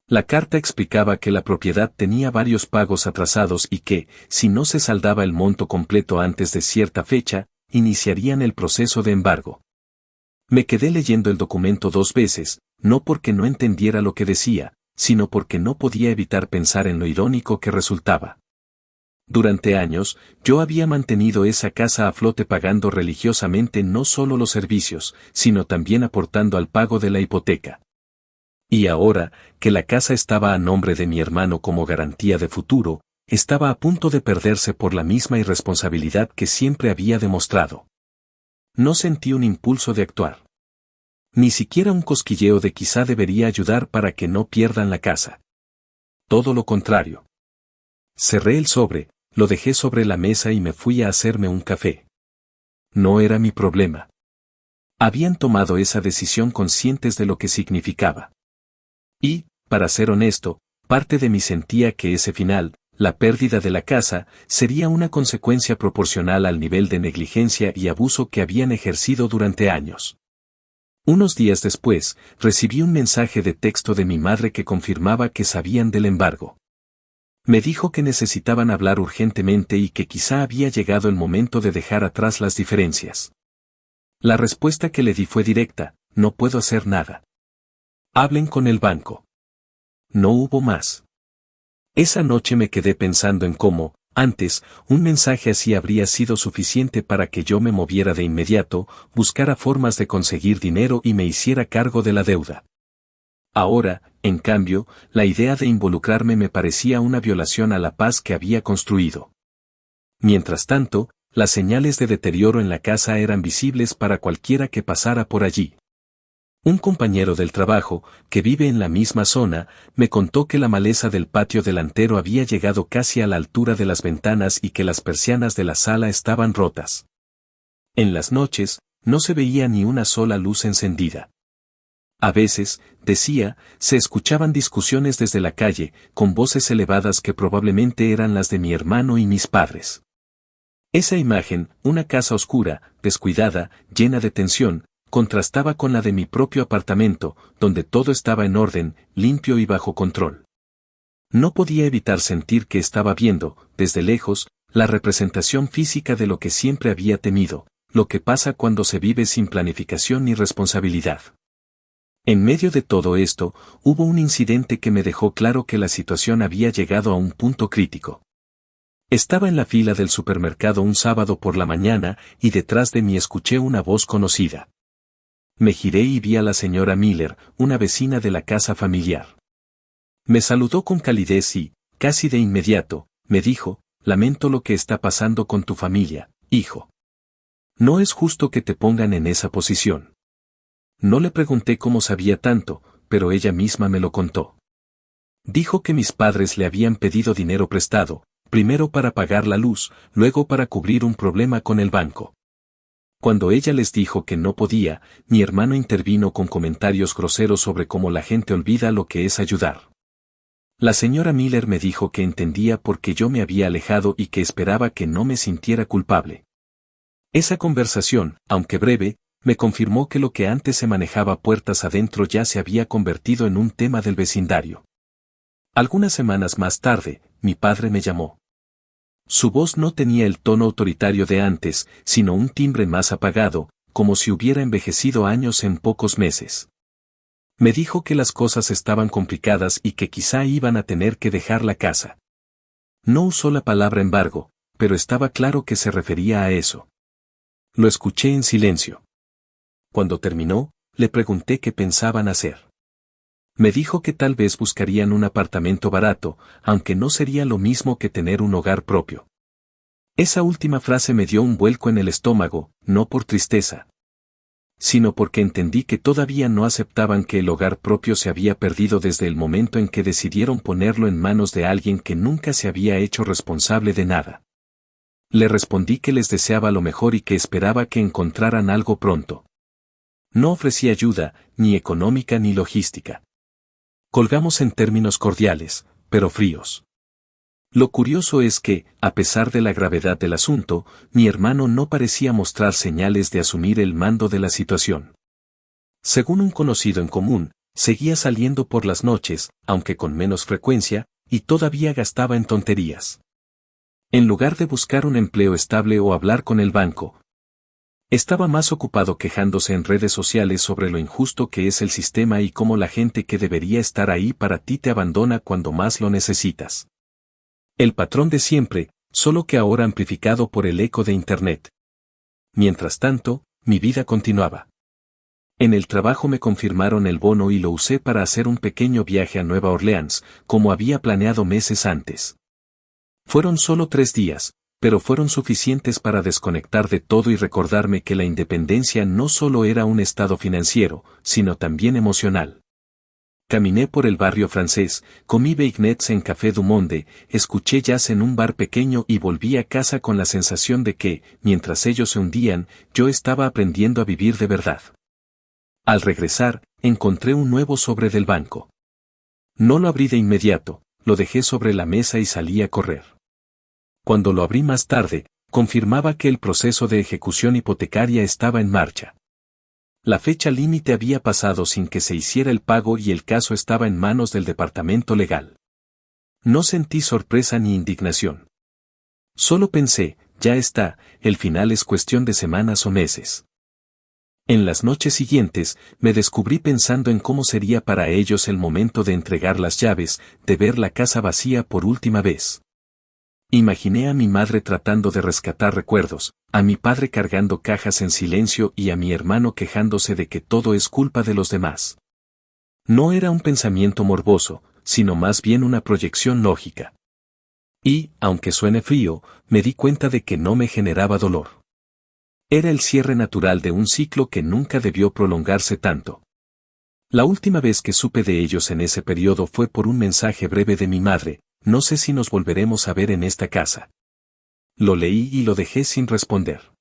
La carta explicaba que la propiedad tenía varios pagos atrasados y que, si no se saldaba el monto completo antes de cierta fecha, iniciarían el proceso de embargo. Me quedé leyendo el documento 2 veces, no porque no entendiera lo que decía, sino porque no podía evitar pensar en lo irónico que resultaba. Durante años, yo había mantenido esa casa a flote pagando religiosamente no solo los servicios, sino también aportando al pago de la hipoteca. Y ahora, que la casa estaba a nombre de mi hermano como garantía de futuro, estaba a punto de perderse por la misma irresponsabilidad que siempre había demostrado. No sentí un impulso de actuar. Ni siquiera un cosquilleo de quizá debería ayudar para que no pierdan la casa. Todo lo contrario. Cerré el sobre, lo dejé sobre la mesa y me fui a hacerme un café. No era mi problema. Habían tomado esa decisión conscientes de lo que significaba. Y, para ser honesto, parte de mí sentía que ese final, la pérdida de la casa, sería una consecuencia proporcional al nivel de negligencia y abuso que habían ejercido durante años. Unos días después, recibí un mensaje de texto de mi madre que confirmaba que sabían del embargo. Me dijo que necesitaban hablar urgentemente y que quizá había llegado el momento de dejar atrás las diferencias. La respuesta que le di fue directa: no puedo hacer nada. Hablen con el banco. No hubo más. Esa noche me quedé pensando en cómo, antes, un mensaje así habría sido suficiente para que yo me moviera de inmediato, buscara formas de conseguir dinero y me hiciera cargo de la deuda. Ahora, en cambio, la idea de involucrarme me parecía una violación a la paz que había construido. Mientras tanto, las señales de deterioro en la casa eran visibles para cualquiera que pasara por allí. Un compañero del trabajo, que vive en la misma zona, me contó que la maleza del patio delantero había llegado casi a la altura de las ventanas y que las persianas de la sala estaban rotas. En las noches, no se veía ni una sola luz encendida. A veces, decía, se escuchaban discusiones desde la calle, con voces elevadas que probablemente eran las de mi hermano y mis padres. Esa imagen, una casa oscura, descuidada, llena de tensión, contrastaba con la de mi propio apartamento, donde todo estaba en orden, limpio y bajo control. No podía evitar sentir que estaba viendo, desde lejos, la representación física de lo que siempre había temido, lo que pasa cuando se vive sin planificación ni responsabilidad. En medio de todo esto, hubo un incidente que me dejó claro que la situación había llegado a un punto crítico. Estaba en la fila del supermercado un sábado por la mañana y detrás de mí escuché una voz conocida. Me giré y vi a la señora Miller, una vecina de la casa familiar. Me saludó con calidez y, casi de inmediato, me dijo: lamento lo que está pasando con tu familia, hijo. No es justo que te pongan en esa posición. No le pregunté cómo sabía tanto, pero ella misma me lo contó. Dijo que mis padres le habían pedido dinero prestado, primero para pagar la luz, luego para cubrir un problema con el banco. Cuando ella les dijo que no podía, mi hermano intervino con comentarios groseros sobre cómo la gente olvida lo que es ayudar. La señora Miller me dijo que entendía por qué yo me había alejado y que esperaba que no me sintiera culpable. Esa conversación, aunque breve, me confirmó que lo que antes se manejaba puertas adentro ya se había convertido en un tema del vecindario. Algunas semanas más tarde, mi padre me llamó. Su voz no tenía el tono autoritario de antes, sino un timbre más apagado, como si hubiera envejecido años en pocos meses. Me dijo que las cosas estaban complicadas y que quizá iban a tener que dejar la casa. No usó la palabra embargo, pero estaba claro que se refería a eso. Lo escuché en silencio. Cuando terminó, le pregunté qué pensaban hacer. Me dijo que tal vez buscarían un apartamento barato, aunque no sería lo mismo que tener un hogar propio. Esa última frase me dio un vuelco en el estómago, no por tristeza, sino porque entendí que todavía no aceptaban que el hogar propio se había perdido desde el momento en que decidieron ponerlo en manos de alguien que nunca se había hecho responsable de nada. Le respondí que les deseaba lo mejor y que esperaba que encontraran algo pronto. No ofrecí ayuda, ni económica ni logística. Colgamos en términos cordiales, pero fríos. Lo curioso es que, a pesar de la gravedad del asunto, mi hermano no parecía mostrar señales de asumir el mando de la situación. Según un conocido en común, seguía saliendo por las noches, aunque con menos frecuencia, y todavía gastaba en tonterías. En lugar de buscar un empleo estable o hablar con el banco, estaba más ocupado quejándose en redes sociales sobre lo injusto que es el sistema y cómo la gente que debería estar ahí para ti te abandona cuando más lo necesitas. El patrón de siempre, solo que ahora amplificado por el eco de Internet. Mientras tanto, mi vida continuaba. En el trabajo me confirmaron el bono y lo usé para hacer un pequeño viaje a Nueva Orleans, como había planeado meses antes. Fueron solo 3 días, pero fueron suficientes para desconectar de todo y recordarme que la independencia no solo era un estado financiero, sino también emocional. Caminé por el barrio francés, comí baguettes en Café du Monde, escuché jazz en un bar pequeño y volví a casa con la sensación de que, mientras ellos se hundían, yo estaba aprendiendo a vivir de verdad. Al regresar, encontré un nuevo sobre del banco. No lo abrí de inmediato, lo dejé sobre la mesa y salí a correr. Cuando lo abrí más tarde, confirmaba que el proceso de ejecución hipotecaria estaba en marcha. La fecha límite había pasado sin que se hiciera el pago y el caso estaba en manos del departamento legal. No sentí sorpresa ni indignación. Solo pensé, ya está, el final es cuestión de semanas o meses. En las noches siguientes, me descubrí pensando en cómo sería para ellos el momento de entregar las llaves, de ver la casa vacía por última vez. Imaginé a mi madre tratando de rescatar recuerdos, a mi padre cargando cajas en silencio y a mi hermano quejándose de que todo es culpa de los demás. No era un pensamiento morboso, sino más bien una proyección lógica. Y, aunque suene frío, me di cuenta de que no me generaba dolor. Era el cierre natural de un ciclo que nunca debió prolongarse tanto. La última vez que supe de ellos en ese periodo fue por un mensaje breve de mi madre: no sé si nos volveremos a ver en esta casa. Lo leí y lo dejé sin responder.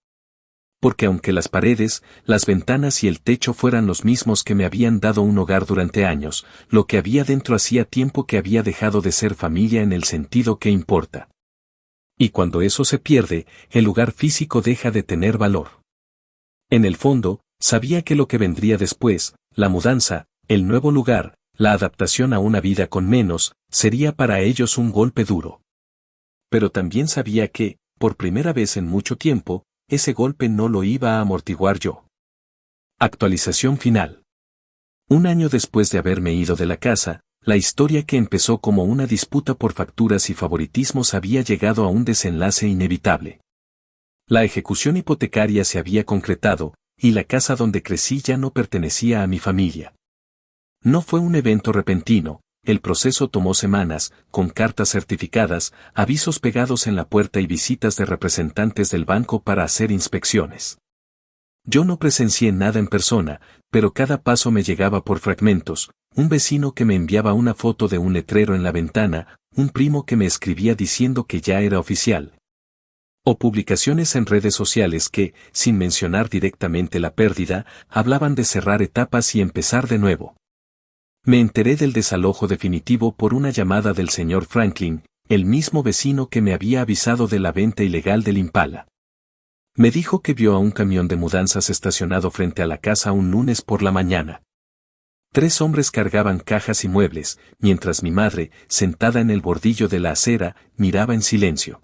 Porque aunque las paredes, las ventanas y el techo fueran los mismos que me habían dado un hogar durante años, lo que había dentro hacía tiempo que había dejado de ser familia en el sentido que importa. Y cuando eso se pierde, el lugar físico deja de tener valor. En el fondo, sabía que lo que vendría después, la mudanza, el nuevo lugar, la adaptación a una vida con menos, sería para ellos un golpe duro. Pero también sabía que, por primera vez en mucho tiempo, ese golpe no lo iba a amortiguar yo. Actualización final. Un año después de haberme ido de la casa, la historia que empezó como una disputa por facturas y favoritismos había llegado a un desenlace inevitable. La ejecución hipotecaria se había concretado, y la casa donde crecí ya no pertenecía a mi familia. No fue un evento repentino, el proceso tomó semanas, con cartas certificadas, avisos pegados en la puerta y visitas de representantes del banco para hacer inspecciones. Yo no presencié nada en persona, pero cada paso me llegaba por fragmentos: un vecino que me enviaba una foto de un letrero en la ventana, un primo que me escribía diciendo que ya era oficial. O publicaciones en redes sociales que, sin mencionar directamente la pérdida, hablaban de cerrar etapas y empezar de nuevo. Me enteré del desalojo definitivo por una llamada del señor Franklin, el mismo vecino que me había avisado de la venta ilegal del Impala. Me dijo que vio a un camión de mudanzas estacionado frente a la casa un lunes por la mañana. 3 hombres cargaban cajas y muebles, mientras mi madre, sentada en el bordillo de la acera, miraba en silencio.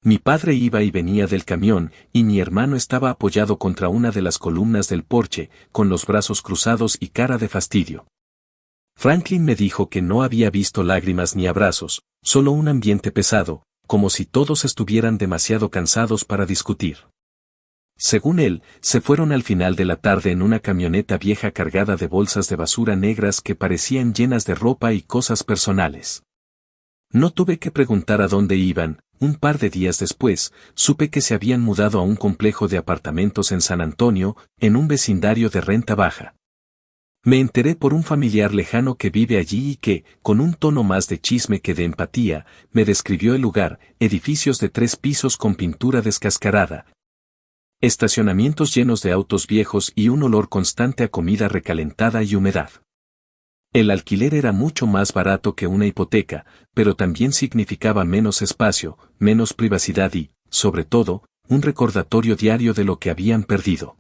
Mi padre iba y venía del camión, y mi hermano estaba apoyado contra una de las columnas del porche, con los brazos cruzados y cara de fastidio. Franklin me dijo que no había visto lágrimas ni abrazos, solo un ambiente pesado, como si todos estuvieran demasiado cansados para discutir. Según él, se fueron al final de la tarde en una camioneta vieja cargada de bolsas de basura negras que parecían llenas de ropa y cosas personales. No tuve que preguntar a dónde iban. Un par de días después, supe que se habían mudado a un complejo de apartamentos en San Antonio, en un vecindario de renta baja. Me enteré por un familiar lejano que vive allí y que, con un tono más de chisme que de empatía, me describió el lugar: edificios de 3 pisos con pintura descascarada, estacionamientos llenos de autos viejos y un olor constante a comida recalentada y humedad. El alquiler era mucho más barato que una hipoteca, pero también significaba menos espacio, menos privacidad y, sobre todo, un recordatorio diario de lo que habían perdido.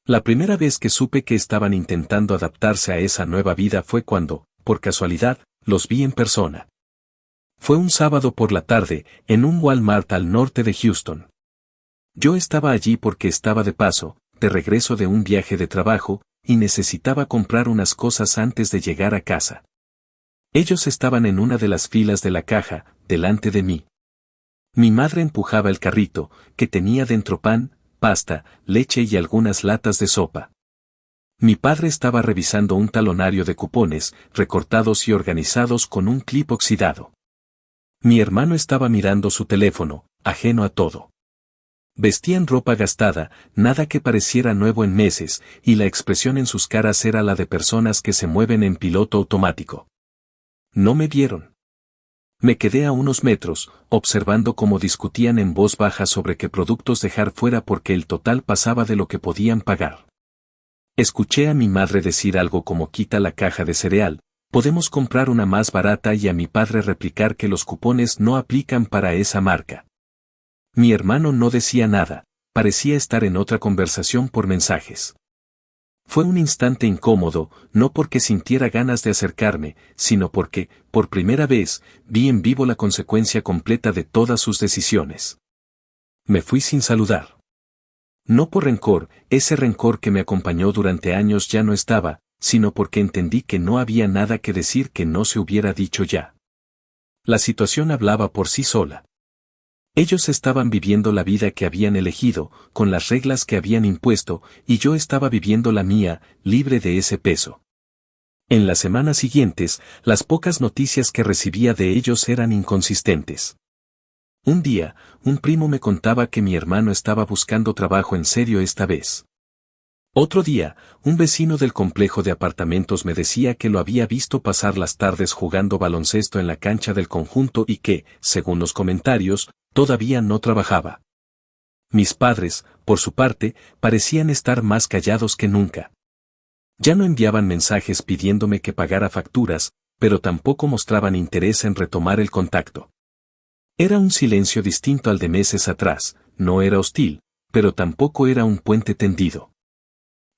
La primera vez que supe que estaban intentando adaptarse a esa nueva vida fue cuando, por casualidad, los vi en persona. Fue un sábado por la tarde, en un Walmart al norte de Houston. Yo estaba allí porque estaba de paso, de regreso de un viaje de trabajo, y necesitaba comprar unas cosas antes de llegar a casa. Ellos estaban en una de las filas de la caja, delante de mí. Mi madre empujaba el carrito, que tenía dentro pan, pasta, leche y algunas latas de sopa. Mi padre estaba revisando un talonario de cupones, recortados y organizados con un clip oxidado. Mi hermano estaba mirando su teléfono, ajeno a todo. Vestían ropa gastada, nada que pareciera nuevo en meses, y la expresión en sus caras era la de personas que se mueven en piloto automático. No me vieron. Me quedé a unos metros, observando cómo discutían en voz baja sobre qué productos dejar fuera porque el total pasaba de lo que podían pagar. Escuché a mi madre decir algo como: quita la caja de cereal, podemos comprar una más barata, y a mi padre replicar que los cupones no aplican para esa marca. Mi hermano no decía nada, parecía estar en otra conversación por mensajes. Fue un instante incómodo, no porque sintiera ganas de acercarme, sino porque, por primera vez, vi en vivo la consecuencia completa de todas sus decisiones. Me fui sin saludar. No por rencor, ese rencor que me acompañó durante años ya no estaba, sino porque entendí que no había nada que decir que no se hubiera dicho ya. La situación hablaba por sí sola. Ellos estaban viviendo la vida que habían elegido, con las reglas que habían impuesto, y yo estaba viviendo la mía, libre de ese peso. En las semanas siguientes, las pocas noticias que recibía de ellos eran inconsistentes. Un día, un primo me contaba que mi hermano estaba buscando trabajo en serio esta vez. Otro día, un vecino del complejo de apartamentos me decía que lo había visto pasar las tardes jugando baloncesto en la cancha del conjunto y que, según los comentarios, todavía no trabajaba. Mis padres, por su parte, parecían estar más callados que nunca. Ya no enviaban mensajes pidiéndome que pagara facturas, pero tampoco mostraban interés en retomar el contacto. Era un silencio distinto al de meses atrás, no era hostil, pero tampoco era un puente tendido.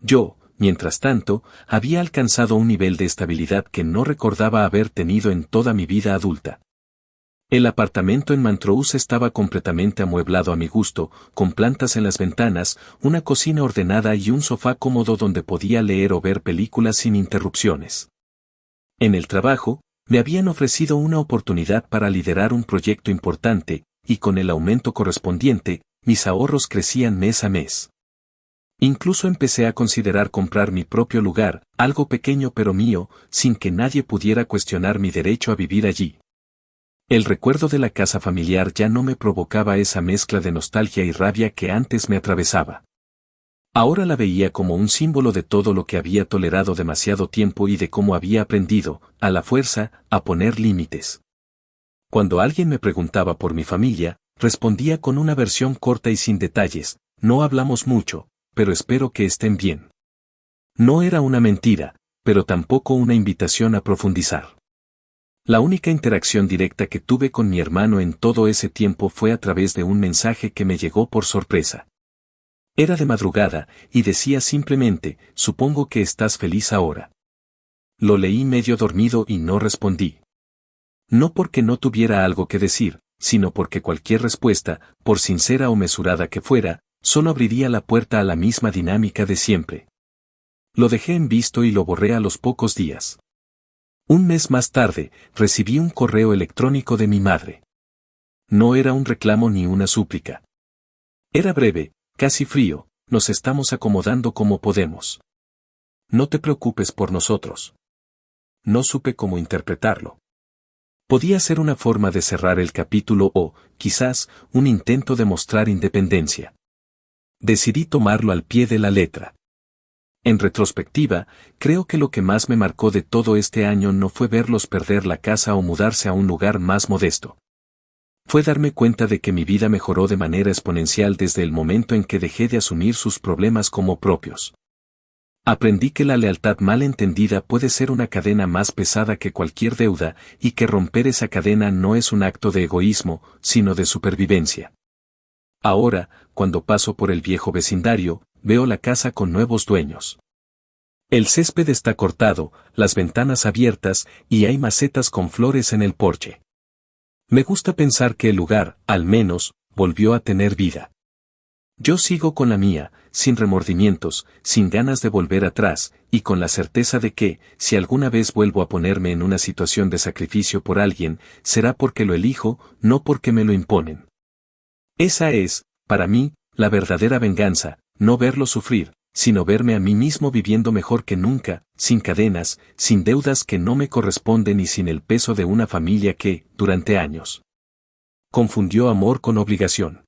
Yo, mientras tanto, había alcanzado un nivel de estabilidad que no recordaba haber tenido en toda mi vida adulta. El apartamento en Montrose estaba completamente amueblado a mi gusto, con plantas en las ventanas, una cocina ordenada y un sofá cómodo donde podía leer o ver películas sin interrupciones. En el trabajo, me habían ofrecido una oportunidad para liderar un proyecto importante, y con el aumento correspondiente, mis ahorros crecían mes a mes. Incluso empecé a considerar comprar mi propio lugar, algo pequeño pero mío, sin que nadie pudiera cuestionar mi derecho a vivir allí. El recuerdo de la casa familiar ya no me provocaba esa mezcla de nostalgia y rabia que antes me atravesaba. Ahora la veía como un símbolo de todo lo que había tolerado demasiado tiempo y de cómo había aprendido, a la fuerza, a poner límites. Cuando alguien me preguntaba por mi familia, respondía con una versión corta y sin detalles: no hablamos mucho, pero espero que estén bien. No era una mentira, pero tampoco una invitación a profundizar. La única interacción directa que tuve con mi hermano en todo ese tiempo fue a través de un mensaje que me llegó por sorpresa. Era de madrugada, y decía simplemente: supongo que estás feliz ahora. Lo leí medio dormido y no respondí. No porque no tuviera algo que decir, sino porque cualquier respuesta, por sincera o mesurada que fuera, solo abriría la puerta a la misma dinámica de siempre. Lo dejé en visto y lo borré a los pocos días. Un mes más tarde, recibí un correo electrónico de mi madre. No era un reclamo ni una súplica. Era breve, casi frío: nos estamos acomodando como podemos. No te preocupes por nosotros. No supe cómo interpretarlo. Podía ser una forma de cerrar el capítulo o, quizás, un intento de mostrar independencia. Decidí tomarlo al pie de la letra. En retrospectiva, creo que lo que más me marcó de todo este año no fue verlos perder la casa o mudarse a un lugar más modesto. Fue darme cuenta de que mi vida mejoró de manera exponencial desde el momento en que dejé de asumir sus problemas como propios. Aprendí que la lealtad mal entendida puede ser una cadena más pesada que cualquier deuda, y que romper esa cadena no es un acto de egoísmo, sino de supervivencia. Ahora, cuando paso por el viejo vecindario, veo la casa con nuevos dueños. El césped está cortado, las ventanas abiertas, y hay macetas con flores en el porche. Me gusta pensar que el lugar, al menos, volvió a tener vida. Yo sigo con la mía, sin remordimientos, sin ganas de volver atrás, y con la certeza de que, si alguna vez vuelvo a ponerme en una situación de sacrificio por alguien, será porque lo elijo, no porque me lo imponen. Esa es, para mí, la verdadera venganza: no verlo sufrir, sino verme a mí mismo viviendo mejor que nunca, sin cadenas, sin deudas que no me corresponden y sin el peso de una familia que, durante años, confundió amor con obligación.